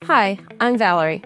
Hi, I'm Valerie.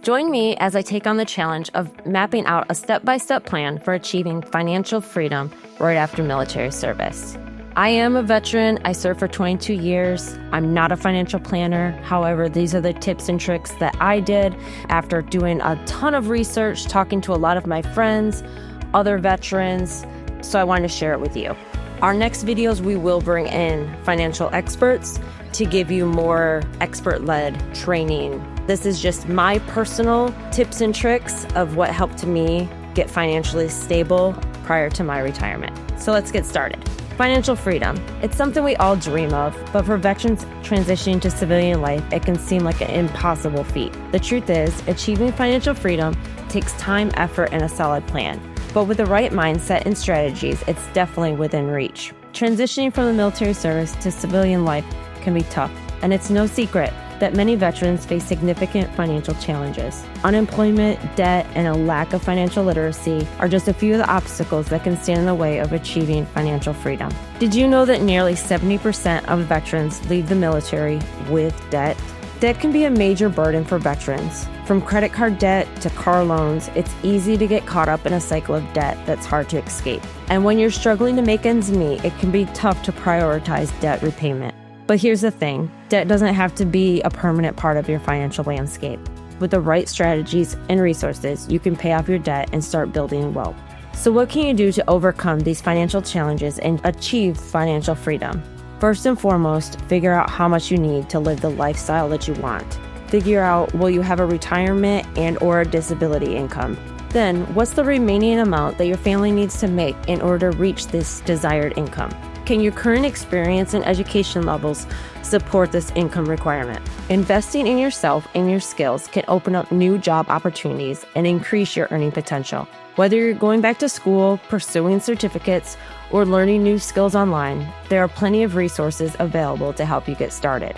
Join me as I take on the challenge of mapping out a step-by-step plan for achieving financial freedom right after military service. I am a veteran. I served for 22 years. I'm not a financial planner. However, these are the tips and tricks that I did after doing a ton of research, talking to a lot of my friends, other veterans, so I wanted to share it with you. Our next videos, we will bring in financial experts to give you more expert-led training. This is just my personal tips and tricks of what helped me get financially stable prior to my retirement. So let's get started. Financial freedom. It's something we all dream of, but for veterans transitioning to civilian life, it can seem like an impossible feat. The truth is, achieving financial freedom takes time, effort, and a solid plan. But with the right mindset and strategies, it's definitely within reach. Transitioning from the military service to civilian life can be tough, and it's no secret that many veterans face significant financial challenges. Unemployment, debt, and a lack of financial literacy are just a few of the obstacles that can stand in the way of achieving financial freedom. Did you know that nearly 70% of veterans leave the military with debt? Debt can be a major burden for veterans. From credit card debt to car loans, it's easy to get caught up in a cycle of debt that's hard to escape. And when you're struggling to make ends meet, it can be tough to prioritize debt repayment. But here's the thing, debt doesn't have to be a permanent part of your financial landscape. With the right strategies and resources, you can pay off your debt and start building wealth. So what can you do to overcome these financial challenges and achieve financial freedom? First and foremost, figure out how much you need to live the lifestyle that you want. Figure out, will you have a retirement and or a disability income? Then, what's the remaining amount that your family needs to make in order to reach this desired income? Can your current experience and education levels support this income requirement? Investing in yourself and your skills can open up new job opportunities and increase your earning potential. Whether you're going back to school, pursuing certificates, or learning new skills online, there are plenty of resources available to help you get started.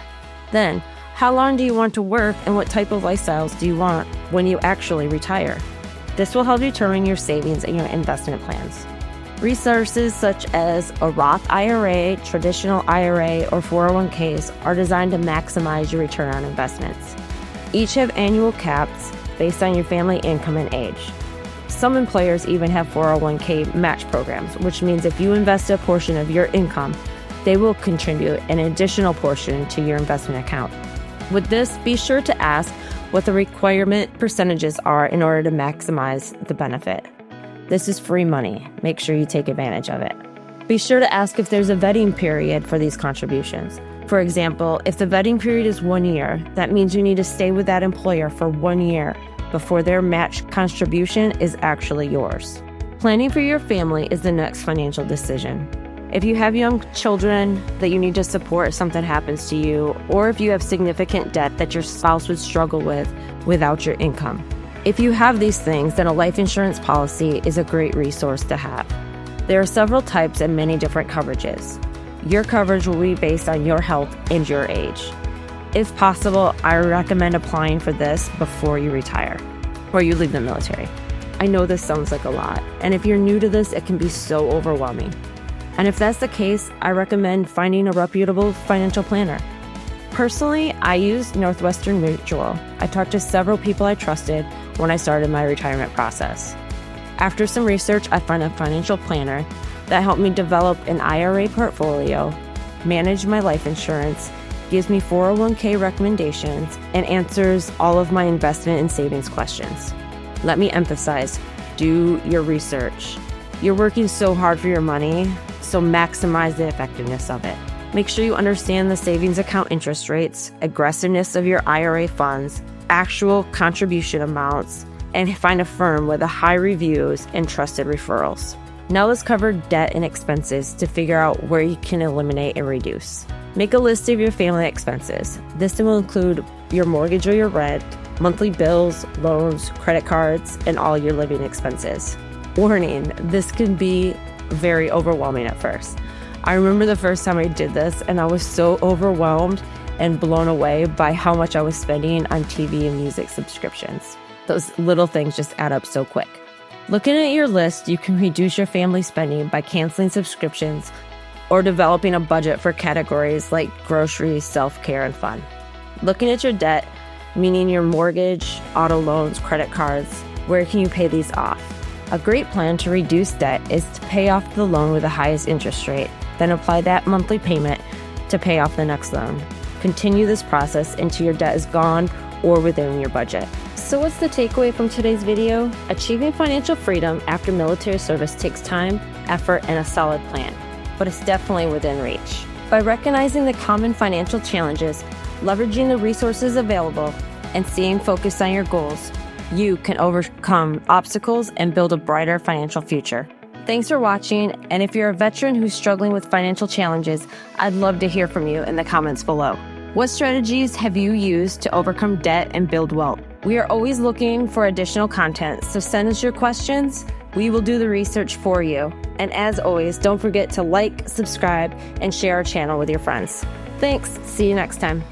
Then, how long do you want to work and what type of lifestyles do you want when you actually retire? This will help determine your savings and your investment plans. Resources such as a Roth IRA, traditional IRA, or 401ks are designed to maximize your return on investments. Each have annual caps based on your family income and age. Some employers even have 401k match programs, which means if you invest a portion of your income, they will contribute an additional portion to your investment account. With this, be sure to ask what the requirement percentages are in order to maximize the benefit. This is free money. Make sure you take advantage of it. Be sure to ask if there's a vetting period for these contributions. For example, if the vetting period is 1 year, that means you need to stay with that employer for 1 year before their match contribution is actually yours. Planning for your family is the next financial decision. If you have young children that you need to support if something happens to you, or if you have significant debt that your spouse would struggle with without your income. If you have these things, then a life insurance policy is a great resource to have. There are several types and many different coverages. Your coverage will be based on your health and your age. If possible, I recommend applying for this before you retire or you leave the military. I know this sounds like a lot, and if you're new to this, it can be so overwhelming. And if that's the case, I recommend finding a reputable financial planner. Personally, I used Northwestern Mutual. I talked to several people I trusted when I started my retirement process. After some research, I found a financial planner that helped me develop an IRA portfolio, manage my life insurance, gives me 401k recommendations, and answers all of my investment and savings questions. Let me emphasize, do your research. You're working so hard for your money, so maximize the effectiveness of it. Make sure you understand the savings account interest rates, aggressiveness of your IRA funds, actual contribution amounts, and find a firm with high reviews and trusted referrals. Now let's cover debt and expenses to figure out where you can eliminate and reduce. Make a list of your family expenses. This will include your mortgage or your rent, monthly bills, loans, credit cards, and all your living expenses. Warning, this can be very overwhelming at first. I remember the first time I did this and I was so overwhelmed and blown away by how much I was spending on TV and music subscriptions. Those little things just add up so quick. Looking at your list, you can reduce your family spending by canceling subscriptions or developing a budget for categories like groceries, self-care, and fun. Looking at your debt, meaning your mortgage, auto loans, credit cards. Where can you pay these off? A great plan to reduce debt is to pay off the loan with the highest interest rate, then apply that monthly payment to pay off the next loan. Continue this process until your debt is gone or within your budget. So what's the takeaway from today's video? Achieving financial freedom after military service takes time, effort, and a solid plan, but it's definitely within reach. By recognizing the common financial challenges, leveraging the resources available, and staying focused on your goals, you can overcome obstacles and build a brighter financial future. Thanks for watching, and if you're a veteran who's struggling with financial challenges, I'd love to hear from you in the comments below. What strategies have you used to overcome debt and build wealth? We are always looking for additional content, so send us your questions. We will do the research for you. And as always, don't forget to like, subscribe, and share our channel with your friends. Thanks. See you next time.